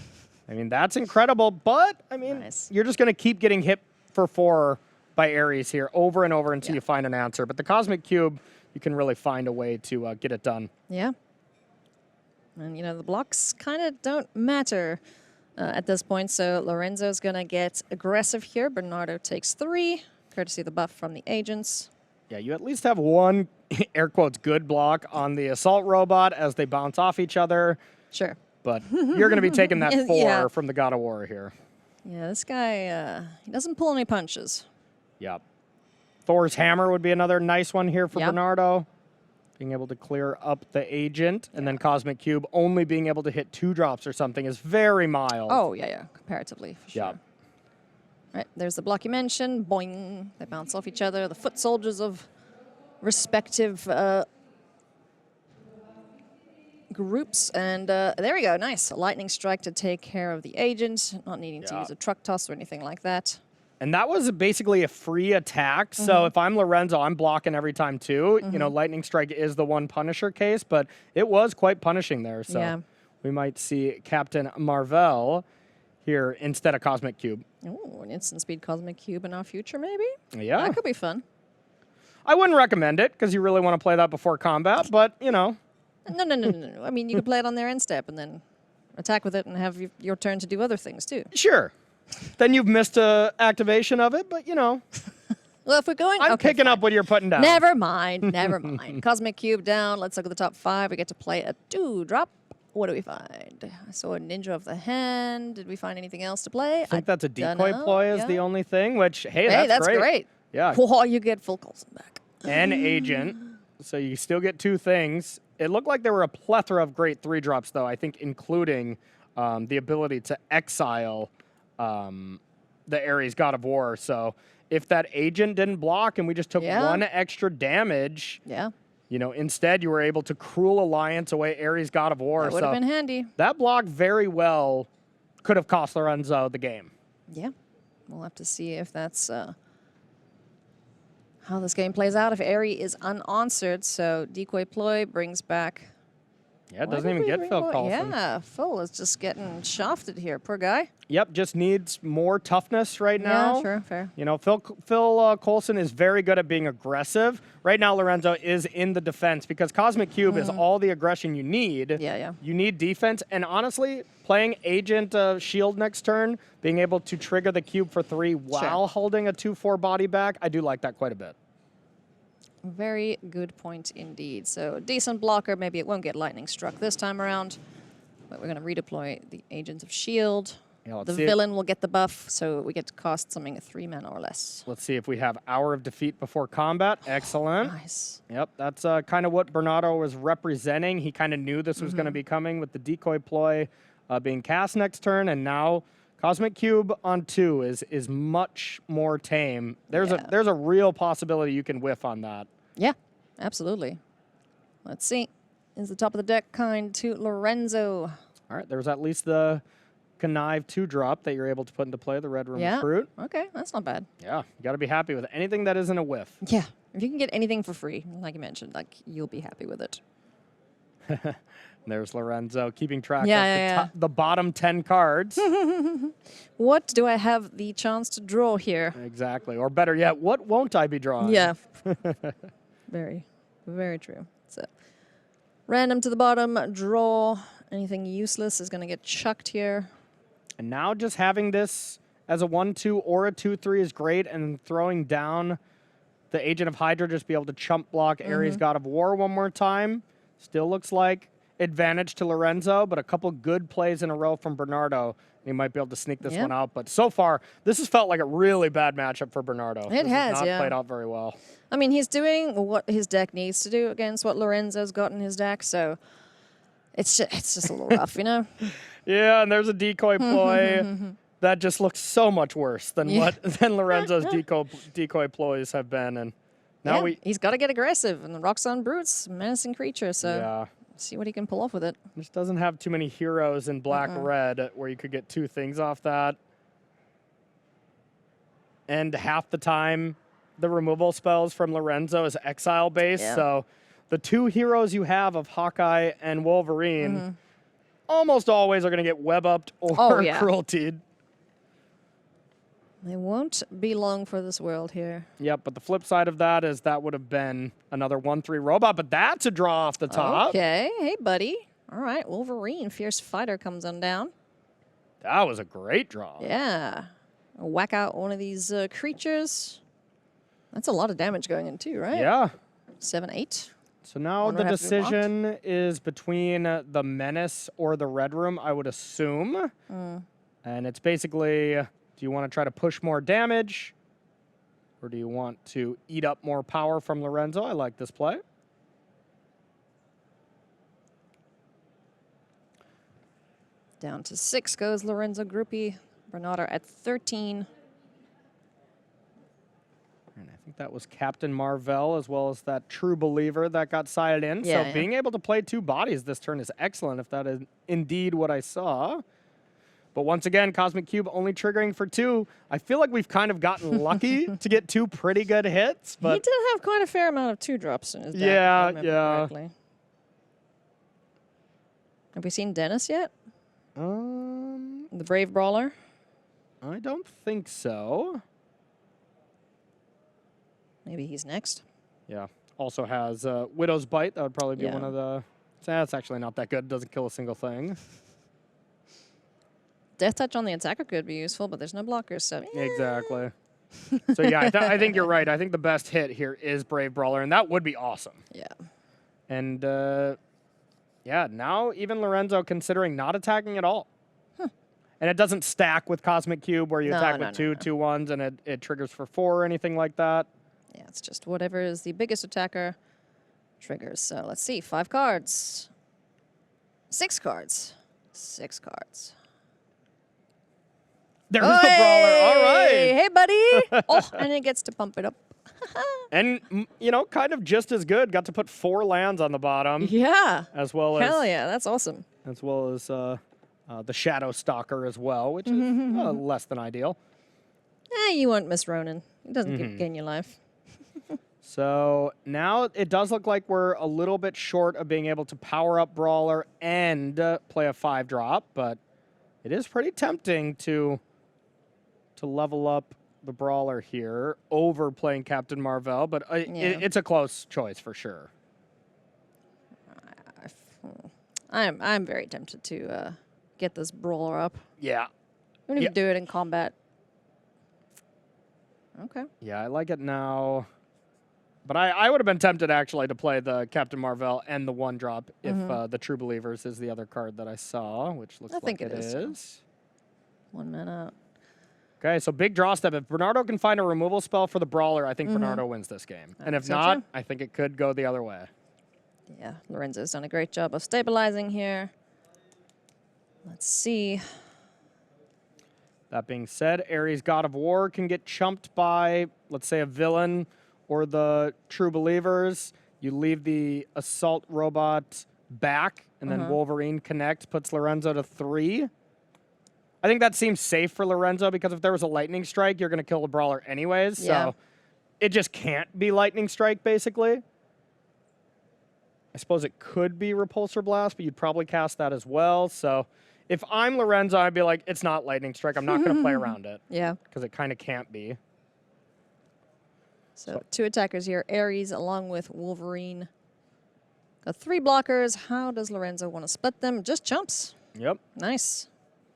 I mean, that's incredible. But, I mean, you're just going to keep getting hit for 4 by Ares here over and over until you find an answer. But the Cosmic Cube, you can really find a way to get it done. Yeah. And, you know, the blocks kind of don't matter at this point. So Lorenzo's going to get aggressive here. Bernardo takes 3, courtesy of the buff from the agents. Yeah, you at least have 1, air quotes, good block on the Assault Robot as they bounce off each other. Sure. But you're going to be taking that 4 Yeah. from the God of War here. Yeah, this guy, he doesn't pull any punches. Yep. Thor's Hammer would be another nice one here for Yep. Bernardo. Being able to clear up the Agent, and then Cosmic Cube only being able to hit 2 drops or something is very mild. Oh, yeah, comparatively, for sure. Yep. Right, there's the block you mentioned. Boing. They bounce off each other. The foot soldiers of respective groups. And there we go. Nice. A lightning strike to take care of the agent. Not needing to use a truck toss or anything like that. And that was basically a free attack. So if I'm Lorenzo, I'm blocking every time too. You know, Lightning Strike is the one Punisher case, but it was quite punishing there. So we might see Captain Marvel here instead of Cosmic Cube. Oh, an instant speed Cosmic Cube in our future, maybe? Yeah. That could be fun. I wouldn't recommend it because you really want to play that before combat, but, you know. No. I mean, you could play it on their end step and then attack with it and have your turn to do other things, too. Sure. Then you've missed a activation of it, but, you know. Well, if we're going... I'm okay, picking fine. up what you're putting down. Never mind. Never mind. Cosmic Cube down. Let's look at the top 5. We get to play a 2-drop. What do we find? I saw a Ninja of the Hand. Did we find anything else to play? I think that's a dunno. decoy ploy is Yeah. the only thing, which, hey, Hey, that's great. Yeah. Whoa, you get full Coulson back. And Agent. So you still get 2 things. It looked like there were a plethora of great 3-drops, though, I think including the ability to exile the Ares God of War. So if that Agent didn't block and we just took 1 extra damage, Yeah. you know, instead you were able to Cruel Alliance away Ares God of War. That would have been handy. That block very well could have cost Lorenzo the game. Yeah. We'll have to see if that's how this game plays out. If Aerie is unanswered, so Decoy Ploy brings back... Yeah, it Why doesn't did even we get bring Phil more- Coulson. Yeah, Phil is just getting shafted here. Poor guy. Yep, just needs more toughness right now. Yeah, sure, fair. You know, Phil Coulson is very good at being aggressive. Right now, Lorenzo is in the defense because Cosmic Cube is all the aggression you need. Yeah, yeah. You need defense. And honestly, playing Agent Shield next turn, being able to trigger the cube for 3 while holding a 2/4 body back, I do like that quite a bit. Very good point indeed. So decent blocker. Maybe it won't get lightning struck this time around. But we're going to redeploy the Agent of Shield. Yeah, let's The see villain will get the buff, so we get to cost something a 3 mana or less. Let's see if we have Hour of Defeat before combat. Excellent. Nice. Yep, that's kind of what Bernardo was representing. He kind of knew this was going to be coming with the Decoy Ploy being cast next turn, and now Cosmic Cube on 2 is much more tame. There's a real possibility you can whiff on that. Yeah, absolutely. Let's see. Is the top of the deck kind to Lorenzo? All right, there's at least the Connive 2-drop that you're able to put into play, the Red Room Recruit. Okay, that's not bad. Yeah, you got to be happy with anything that isn't a whiff. Yeah, if you can get anything for free, like you mentioned, like you'll be happy with it. There's Lorenzo keeping track Yeah, of the bottom 10 cards. What do I have the chance to draw here? Exactly. Or better yet, what won't I be drawing? Yeah. Very, very true. So, random to the bottom, draw. Anything useless is going to get chucked here. And now just having this as a 1/2 or a 2/3 is great, and throwing down the Agent of Hydra, just be able to chump block Ares God of War one more time. Still looks like advantage to Lorenzo, but a couple good plays in a row from Bernardo. He might be able to sneak this one out. But so far, this has felt like a really bad matchup for Bernardo. It has, not yeah. played out very well. I mean, he's doing what his deck needs to do against what Lorenzo's got in his deck, so it's just a little rough, you know? Yeah, and there's a Decoy Ploy that just looks so much worse than than Lorenzo's decoy ploys have been. And now he's got to get aggressive, and the Roxanne Brute's a menacing creature, so see what he can pull off with it. Just doesn't have too many heroes in black-red where you could get 2 things off that. And half the time, the removal spells from Lorenzo is exile-based, so the 2 heroes you have of Hawkeye and Wolverine almost always are going to get web-upped or crueltied. They won't be long for this world here. Yep, but the flip side of that is that would have been another 1/3 robot, but that's a draw off the top. Okay, hey, buddy. All right, Wolverine, Fierce Fighter comes on down. That was a great draw. Yeah. Whack out one of these creatures. That's a lot of damage going in too, right? Yeah. 7, 8. So now One the would have to be blocked. decision is between the Menace or the Red Room, I would assume. And it's basically, do you want to try to push more damage? Or do you want to eat up more power from Lorenzo? I like this play. Down to 6 goes Lorenzo Gruppi. Bernardo at 13. And I think that was Captain Marvel as well as that True Believer that got sided in. Yeah, So being able to play 2 bodies this turn is excellent if that is indeed what I saw. But once again, Cosmic Cube only triggering for 2. I feel like we've kind of gotten lucky to get 2 pretty good hits. But He did have quite a fair amount of 2-drops in his deck. Yeah, if I remember correctly. Have we seen Dennis yet? The Brave Brawler? I don't think so. Maybe he's next. Yeah. Also has Widow's Bite. That would probably be one of the... That's actually not that good. Doesn't kill a single thing. Death Touch on the attacker could be useful, but there's no blockers, so... Exactly. So yeah, I think you're right. I think the best hit here is Brave Brawler, and that would be awesome. Yeah. And yeah, now even Lorenzo considering not attacking at all. And it doesn't stack with Cosmic Cube where you attack with two 1s and it triggers for 4 or anything like that. Yeah, it's just whatever is the biggest attacker triggers. So let's see. 5 cards. 6 cards. 6 cards. There's the Brawler. All right. Hey, buddy. Oh, and it gets to pump it up. And, you know, kind of just as good. Got to put 4 lands on the bottom. Yeah. As well as... Hell yeah, that's awesome. As well as the Shadow Stalker as well, which is less than ideal. You won't miss Ronan. He doesn't gain your life. So now it does look like we're a little bit short of being able to power up Brawler and play a 5-drop, but it is pretty tempting to level up the Brawler here over playing Captain Marvel, but it's a close choice for sure. I'm very tempted to get this Brawler up. Yeah. I'm going to do it in combat. Okay. Yeah, I like it now. But I would have been tempted, actually, to play the Captain Marvel and the 1-drop if the True Believers is the other card that I saw, which looks like it is. 1 mana. Okay, so big draw step. If Bernardo can find a removal spell for the Brawler, I think Bernardo wins this game. And if not, I think it could go the other way. Yeah, Lorenzo's done a great job of stabilizing here. Let's see. That being said, Ares God of War can get chumped by, let's say, a villain or the True Believers. You leave the Assault Robot back, and then Wolverine Connect puts Lorenzo to 3. I think that seems safe for Lorenzo because if there was a Lightning Strike, you're going to kill the Brawler anyways. Yeah. So it just can't be Lightning Strike, basically. I suppose it could be Repulsor Blast, but you'd probably cast that as well. So if I'm Lorenzo, I'd be like, it's not Lightning Strike. I'm not going to play around it. Yeah. Because it kind of can't be. So 2 attackers here. Ares along with Wolverine. Got 3 blockers. How does Lorenzo want to split them? Just jumps. Yep. Nice.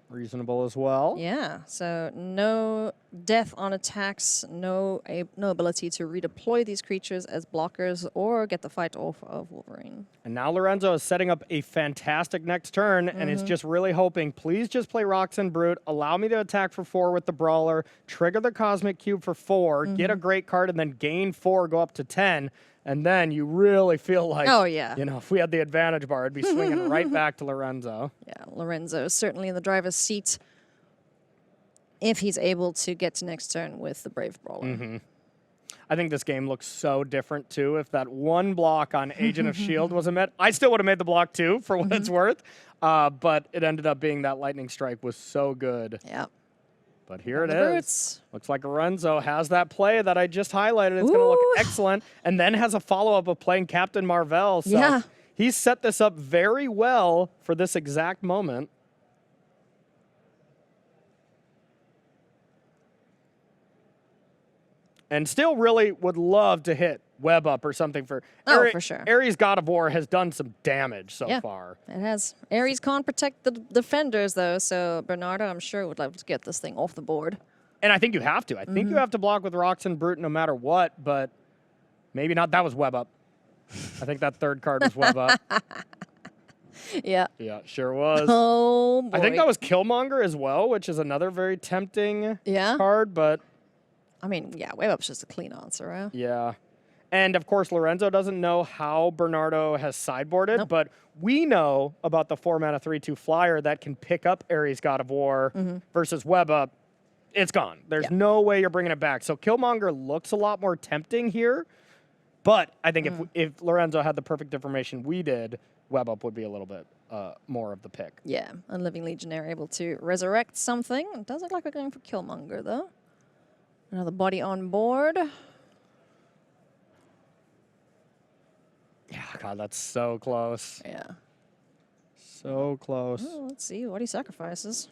Reasonable as well. Yeah, so no death on attacks, no ability to redeploy these creatures as blockers or get the fight off of Wolverine. And now Lorenzo is setting up a fantastic next turn and is just really hoping, please just play Roxanne Brute, allow me to attack for 4 with the Brawler, trigger the Cosmic Cube for 4, get a great card, and then gain 4, go up to 10. And then you really feel like, you know, if we had the advantage bar, it'd be swinging right back to Lorenzo. Yeah, Lorenzo is certainly in the driver's seat if he's able to get to next turn with the Brave Brawler. I think this game looks so different, too. If that 1 block on Agent of S.H.I.E.L.D. wasn't met, I still would have made the block, too, for what it's worth. But it ended up being that Lightning Strike was so good. Yeah. But here it is. Looks like Lorenzo has that play that I just highlighted. It's going to look excellent. And then has a follow-up of playing Captain Marvel. So he's set this up very well for this exact moment. And still really would love to hit Web Up or something for... for sure. Ares God of War has done some damage so far. It has. Ares can't protect the defenders, though, so Bernardo, I'm sure, would love to get this thing off the board. And I think you have to. I think you have to block with Roxanne Brute no matter what, but maybe not. That was Web Up. I think that 3rd card was Web Up. Yeah. Yeah, sure was. Oh, boy. I think that was Killmonger as well, which is another very tempting card, but... I mean, yeah, Web Up's just a clean answer, right? Yeah. And, of course, Lorenzo doesn't know how Bernardo has sideboarded, but we know about the 4-mana 3/2 flyer that can pick up Ares God of War versus Web Up. It's gone. There's no way you're bringing it back. So Killmonger looks a lot more tempting here, but I think if Lorenzo had the perfect information we did, Web Up would be a little bit more of the pick. Yeah, Unliving Legionnaire able to resurrect something. It does look like we're going for Killmonger, though. Another body on board. Yeah, God, that's so close. Yeah. So close. Well, let's see what he sacrifices.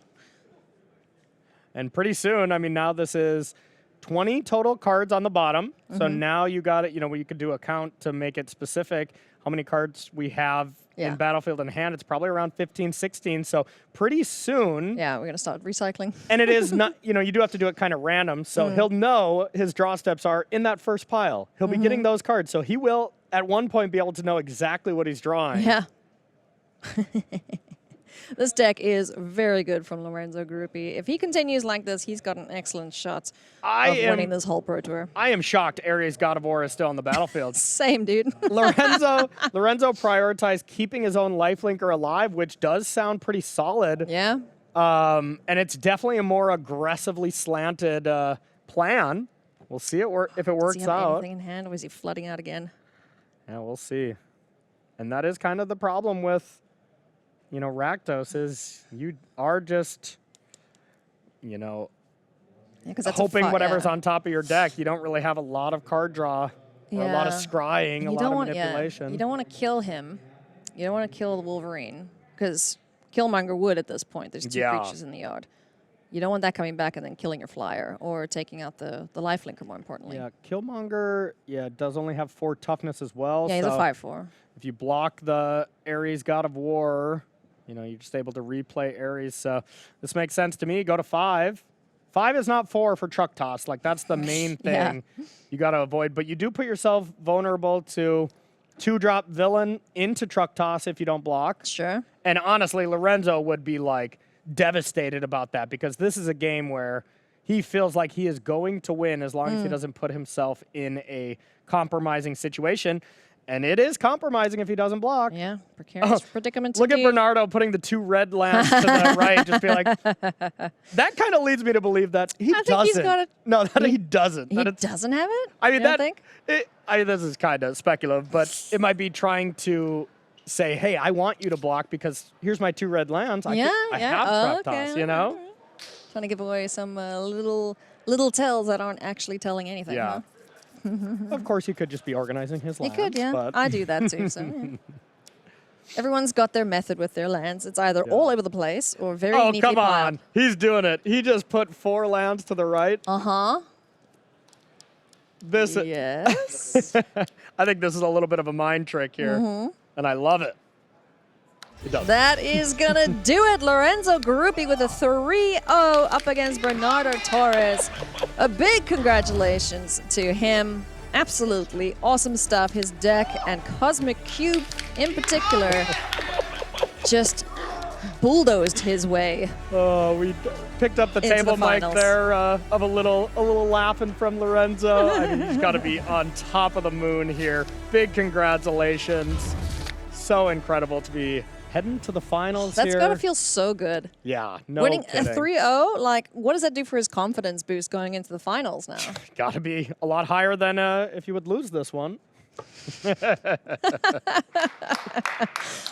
And pretty soon, I mean, now this is 20 total cards on the bottom. So now you got it, you know, you could do a count to make it specific. how many cards we have in Battlefield in hand. It's probably around 15, 16. So pretty soon. Yeah, we're going to start recycling. And it is not, you know, you do have to do it kind of random. So he'll know his draw steps are in that first pile. He'll be getting those cards. So he will, at one point, be able to know exactly what he's drawing. Yeah. This deck is very good from Lorenzo Gruppi. If he continues like this, he's got an excellent shot of winning this whole Pro Tour. I am shocked Ares God of War is still on the battlefield. Same, dude. Lorenzo prioritized keeping his own lifelinker alive, which does sound pretty solid. Yeah. And it's definitely a more aggressively slanted plan. We'll see if it works Does he have out. anything in hand, or is he flooding out again? Yeah, we'll see. And that is kind of the problem with, you know, Rakdos is you are just, you know, hoping whatever's on top of your deck. You don't really have a lot of card draw or a lot of scrying, a lot of manipulation. You don't want to kill him. You don't want to kill the Wolverine because Killmonger would at this point. There's 2 creatures in the yard. You don't want that coming back and then killing your flyer or taking out the lifelinker, more importantly. Yeah, Killmonger, does only have 4 toughness as well. Yeah, he's a 5/4. If you block the Ares God of War, you know, you're just able to replay Ares. So this makes sense to me. Go to 5. 5 is not 4 for truck toss. Like, that's the main thing you got to avoid. But you do put yourself vulnerable to 2-drop villain into truck toss if you don't block. Sure. And honestly, Lorenzo would be, like, devastated about that because this is a game where he feels like he is going to win as long as he doesn't put himself in a compromising situation. And it is compromising if he doesn't block. Yeah, precarious predicament. Look at Bernardo putting the 2 red lands to the right. Just be like, that kind of leads me to believe that he doesn't. Think he's got it. No, that he doesn't. He doesn't have it? I mean, you don't think? This is kind of speculative, but it might be trying to say, hey, I want you to block because here's my 2 red lands. I have trap toss, you know? Trying to give away some little tells that aren't actually telling anything. Yeah. Huh? Of course, he could just be organizing his lands. He could, yeah. But I do that too. So everyone's got their method with their lands. It's either all over the place or very neatly come piled. on. He's doing it. He just put 4 lands to the right. Uh-huh. This. Yes. I think this is a little bit of a mind trick here, and I love it. That is going to do it. Lorenzo Gruppi with a 3-0 up against Bernardo Torres. A big congratulations to him. Absolutely awesome stuff. His deck and Cosmic Cube in particular just bulldozed his way. Oh, we picked up the table mic there of a little laughing from Lorenzo. I mean, he's got to be on top of the moon here. Big congratulations. So incredible to be heading to the finals here. That's got to feel so good. Yeah, no Winning kidding. a 3-0, like, what does that do for his confidence boost going into the finals now? Got to be a lot higher than if you would lose this one.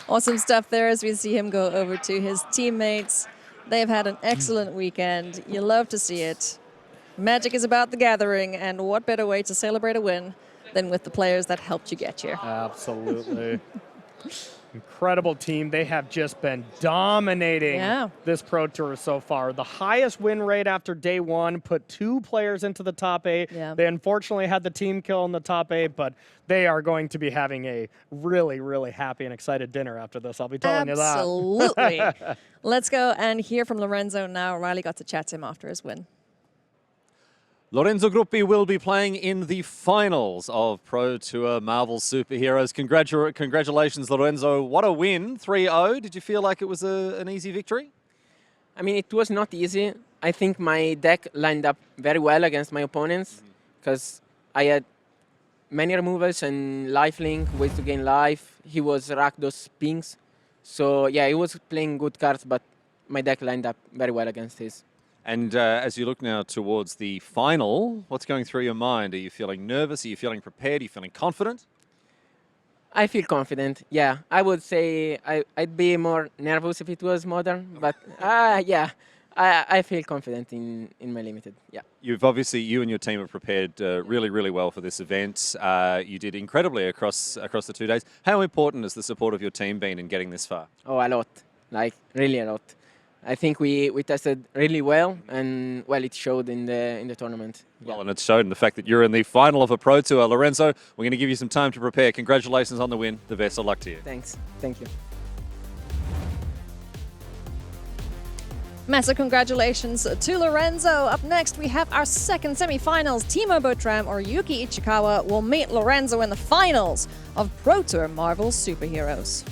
Awesome stuff there as we see him go over to his teammates. They've had an excellent weekend. You love to see it. Magic is about the gathering, and what better way to celebrate a win than with the players that helped you get here. Absolutely. Incredible team. They have just been dominating this Pro Tour so far. The highest win rate after day 1, put 2 players into the top 8. Yeah. They unfortunately had the team kill in the top 8, but they are going to be having a really, really happy and excited dinner after this. I'll be telling you that. Absolutely. Let's go and hear from Lorenzo now. Riley got to chat to him after his win. Lorenzo Gruppi will be playing in the finals of Pro Tour Marvel Superheroes. Congratulations, Lorenzo. What a win, 3-0. Did you feel like it was an easy victory? I mean, it was not easy. I think my deck lined up very well against my opponents because I had many removals and lifelink, ways to gain life. He was Rakdos pings. So, yeah, he was playing good cards, but my deck lined up very well against his. And as you look now towards the final, what's going through your mind? Are you feeling nervous? Are you feeling prepared? Are you feeling confident? I feel confident, yeah. I would say I'd be more nervous if it was modern, but yeah, I feel confident in my limited, yeah. You've obviously, you and your team have prepared really, really well for this event. You did incredibly across the 2 days. How important has the support of your team been in getting this far? Oh, a lot, like really a lot. I think we tested really well, and well, it showed in the tournament. Well, and it's shown in the fact that you're in the final of a Pro Tour. Lorenzo, we're going to give you some time to prepare. Congratulations on the win. The best of luck to you. Thanks. Thank you. Massive congratulations to Lorenzo. Up next, we have our second semifinals. Timo Botram or Yuki Ichikawa will meet Lorenzo in the finals of Pro Tour Marvel Superheroes.